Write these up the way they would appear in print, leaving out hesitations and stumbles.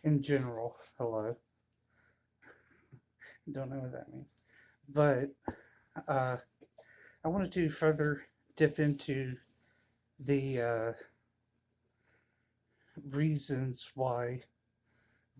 in general. Hello. Don't know what that means. But uh, I wanted to further dip into the reasons why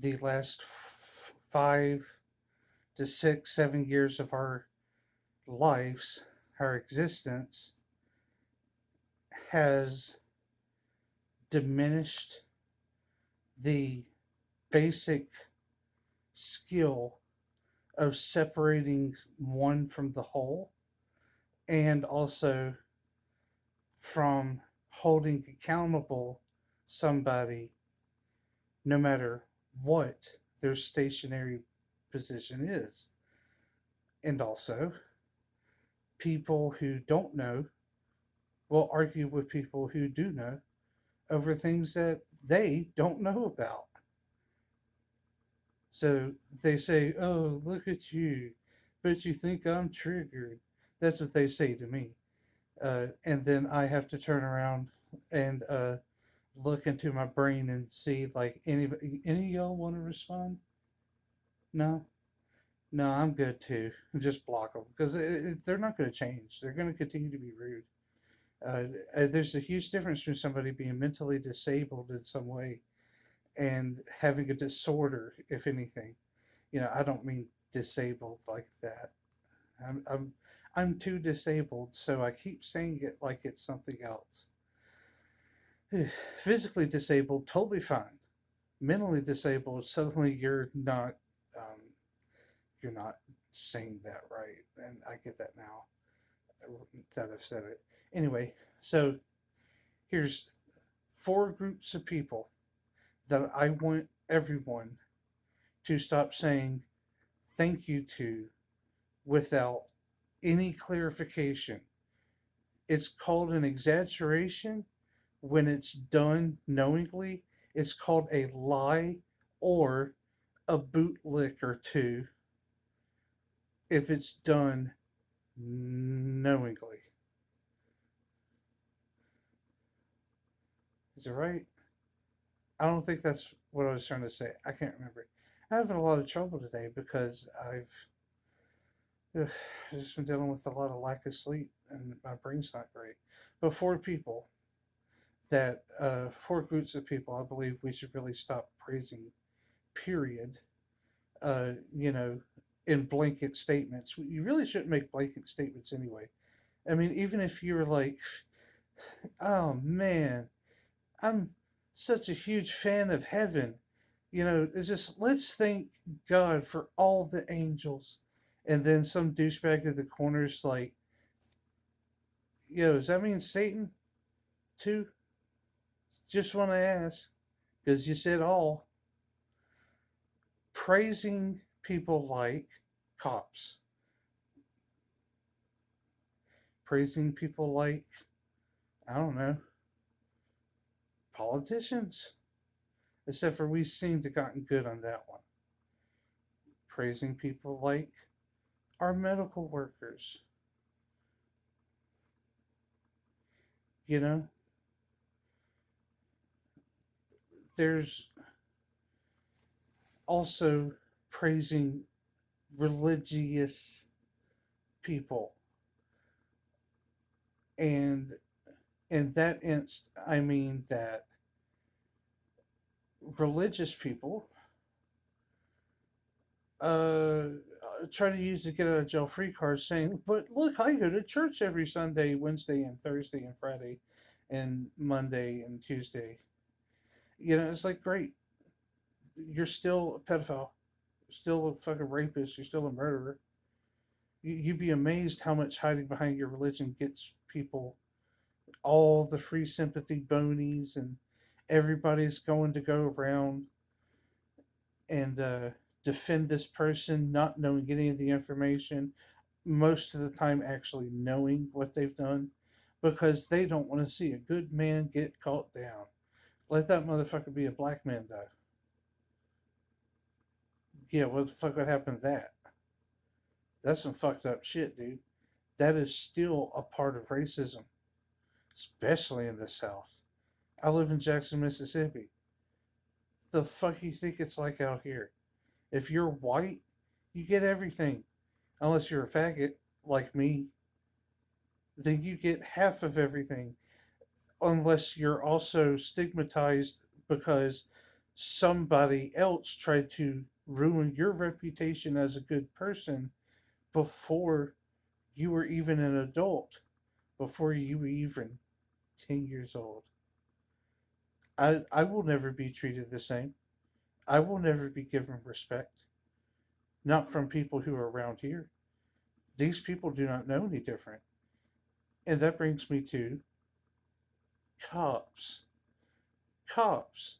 the last 5 to 6, 7 years of our lives, our existence, has diminished the basic skill of separating one from the whole, and also from holding accountable somebody no matter what their stationary position is. And also, people who don't know will argue with people who do know over things that they don't know about. So they say, "Oh, look at you, but you think I'm triggered." That's what they say to me. And then I have to turn around and look into my brain and see, like, any of y'all want to respond? No, no, I'm good too. Just block them because they're not going to change. They're going to continue to be rude. There's a huge difference between somebody being mentally disabled in some way and having a disorder, if anything. I don't mean disabled like that. I'm I'm I'm too disabled, so I keep saying it like it's something else. Physically disabled, totally fine. Mentally disabled, suddenly um, you're not saying that right, and I get that now that I've said it. Anyway, so here's four groups of people that I want everyone to stop saying thank you to without any clarification. It's called an exaggeration when it's done knowingly. It's called a lie or a bootlick or two if it's done knowingly. Is it right? I don't think that's what I was trying to say. I can't remember. I'm having a lot of trouble today because I've just been dealing with a lot of lack of sleep and my brain's not great. But four groups of people, I believe we should really stop praising. Period. Uh, you know, in blanket statements, you really shouldn't make blanket statements anyway. I mean, even if you're like, "Oh man, I'm such a huge fan of heaven," it's just let's thank God for all the angels, and then some douchebag in the corner's like, "Yo, does that mean Satan too?" Just want to ask, because you said all. Praising people like cops, praising people like, I don't know, politicians. Except for we seem to have gotten good on that one. Praising people like our medical workers. You know, there's also praising religious people. And in that instance, I mean that religious people uh, try to use the get out of jail free card saying, but look, I go to church every Sunday, Wednesday, and Thursday, and Friday, and Monday, and Tuesday. It's like, great. You're still a pedophile. You're still a fucking rapist. You're still a murderer. You'd be amazed how much hiding behind your religion gets people all the free sympathy bonies, and everybody's going to go around and defend this person, not knowing any of the information, most of the time actually knowing what they've done, because they don't want to see a good man get caught down. Let that motherfucker be a black man, though. Yeah, what the fuck would happen to that? That's some fucked up shit, dude. That is still a part of racism, especially in the South. I live in Jackson, Mississippi. the fuck you think it's like out here? If you're white, you get everything. Unless you're a faggot like me, then you get half of everything. Unless you're also stigmatized because somebody else tried to ruin your reputation as a good person before you were even an adult, before you were even 10 years old. I will never be treated the same. I will never be given respect. Not from people who are around here. These people do not know any different. And that brings me to cops. Cops.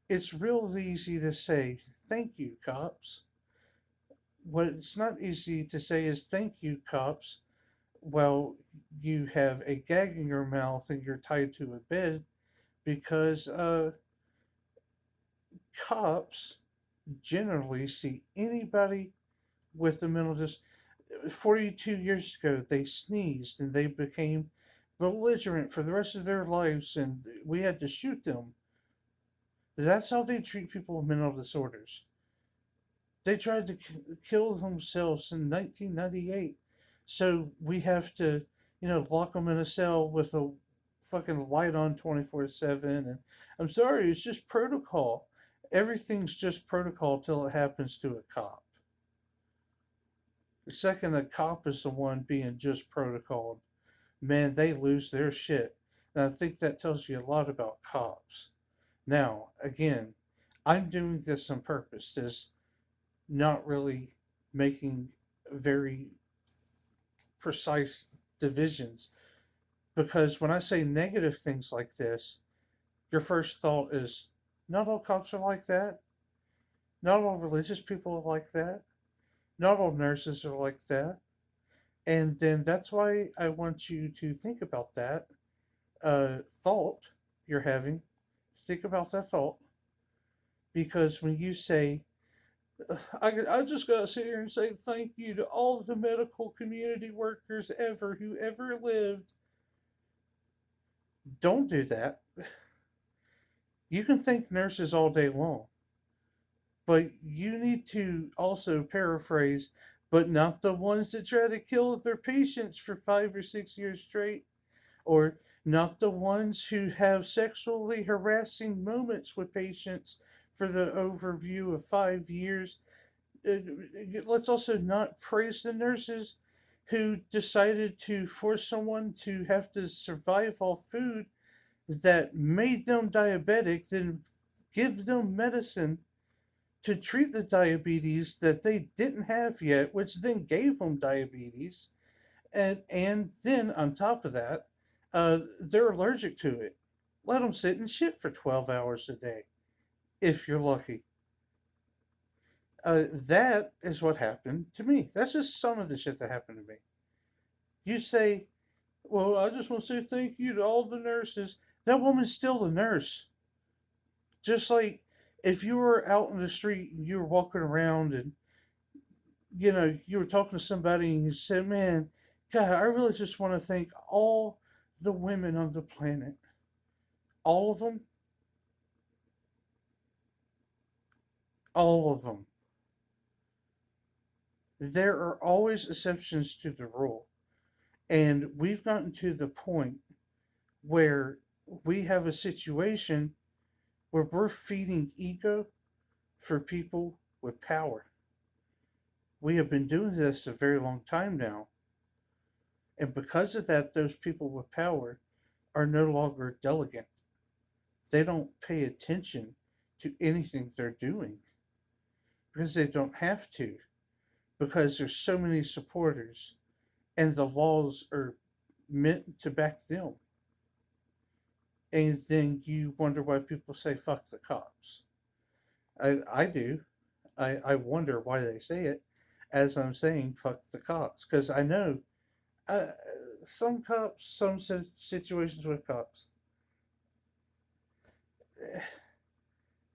It's real easy to say, thank you, cops. What it's not easy to say is, thank you, cops, while you have a gag in your mouth and you're tied to a bed because cops generally see anybody with a mental dis. 42 years ago, they sneezed and they became belligerent for the rest of their lives, and we had to shoot them. That's how they treat people with mental disorders. They tried to kill themselves in 1998, so we have to, lock them in a cell with a fucking light on 24/7. And I'm sorry, it's just protocol. Everything's just protocol till it happens to a cop. The second a cop is the one being just protocol, man, they lose their shit. And I think that tells you a lot about cops. Now, again, I'm doing this on purpose. Is not really making very precise divisions. Because when I say negative things like this, your first thought is, not all cops are like that. Not all religious people are like that. Not all nurses are like that. And then that's why I want you to think about that thought you're having. Think about that thought. Because when you say, I just got to sit here and say thank you to all of the medical community workers ever who ever lived. Don't do that. You can thank nurses all day long. But you need to also paraphrase, but not the ones that try to kill their patients for 5 or 6 years straight, or not the ones who have sexually harassing moments with patients for the overview of 5 years. Let's also not praise the nurses who decided to force someone to have to survive off food that made them diabetic, then give them medicine to treat the diabetes that they didn't have yet, which then gave them diabetes. And then on top of that, they're allergic to it. Let them sit and shit for 12 hours a day, if you're lucky. That is what happened to me. That's just some of the shit that happened to me. You say, well, I just want to say thank you to all the nurses. That woman's still a nurse. Just like if you were out in the street and you were walking around and, you were talking to somebody and you said, man, God, I really just want to thank all the women on the planet. All of them. All of them. There are always exceptions to the rule. And we've gotten to the point where we have a situation where we're feeding ego for people with power. We have been doing this a very long time now. And because of that, those people with power are no longer delegate. They don't pay attention to anything they're doing because they don't have to, because there's so many supporters and the laws are meant to back them. And then you wonder why people say fuck the cops. I do. I wonder why they say it as I'm saying fuck the cops. Because I know uh, some cops, some situations with cops,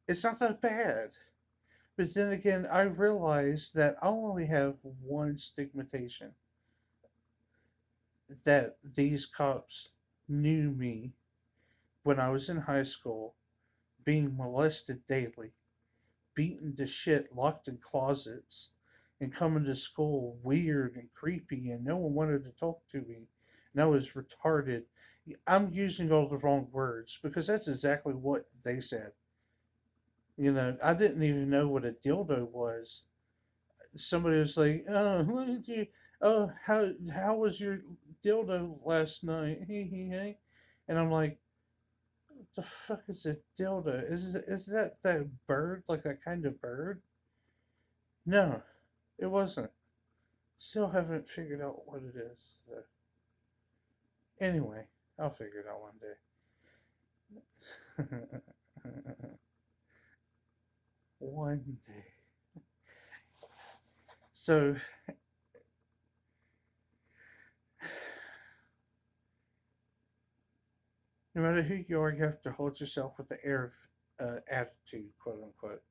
it's not that bad. But then again, I realize that I only have one stigmatization, that these cops knew me when I was in high school being molested daily, beaten to shit, locked in closets, and coming to school weird and creepy, and no one wanted to talk to me, and I was retarded. I'm using all the wrong words because that's exactly what they said. I didn't even know what a dildo was. Somebody was like, "Oh, look at you! Oh, how was your dildo last night?" And I'm like, "What the fuck is a dildo? Is that bird, like that kind of bird?" No, it wasn't. Still haven't figured out what it is. So. Anyway, I'll figure it out one day. One day. So, no matter who you are, you have to hold yourself with the air of attitude, quote unquote.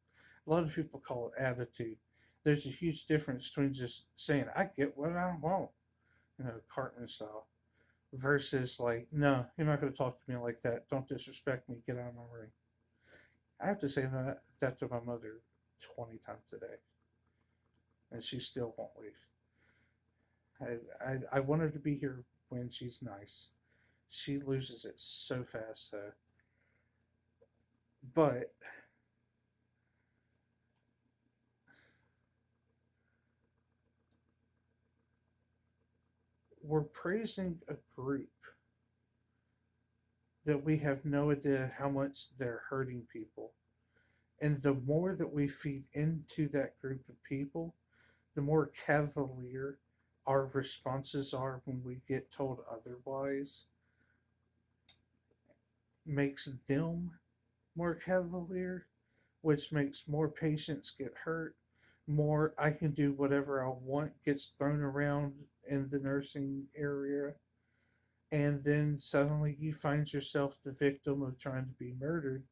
A lot of people call it attitude. There's a huge difference between just saying, I get what I want, Cartman style, versus like, no, you're not going to talk to me like that. Don't disrespect me. Get out of my room. I have to say that to my mother 20 times a day, and she still won't leave. I want her to be here when she's nice. She loses it so fast, though. But we're praising a group that we have no idea how much they're hurting people. And the more that we feed into that group of people, the more cavalier our responses are when we get told otherwise, makes them more cavalier, which makes more patients get hurt. More I can do whatever I want gets thrown around in the nursing area. And then suddenly you find yourself the victim of trying to be murdered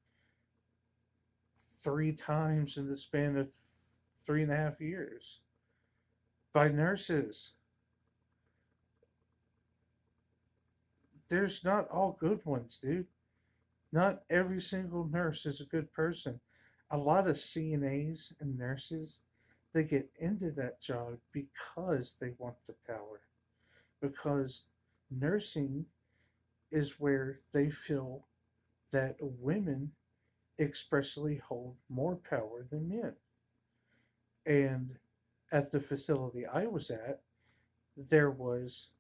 3 times in the span of 3.5 years by nurses. There's not all good ones, dude. Not every single nurse is a good person. A lot of CNAs and nurses, they get into that job because they want the power. Because nursing is where they feel that women expressly hold more power than men. And at the facility I was at, there was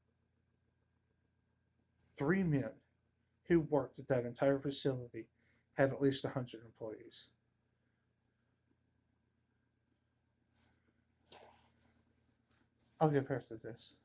3 men who worked at that entire facility, had at least 100 employees. I'll get back to this.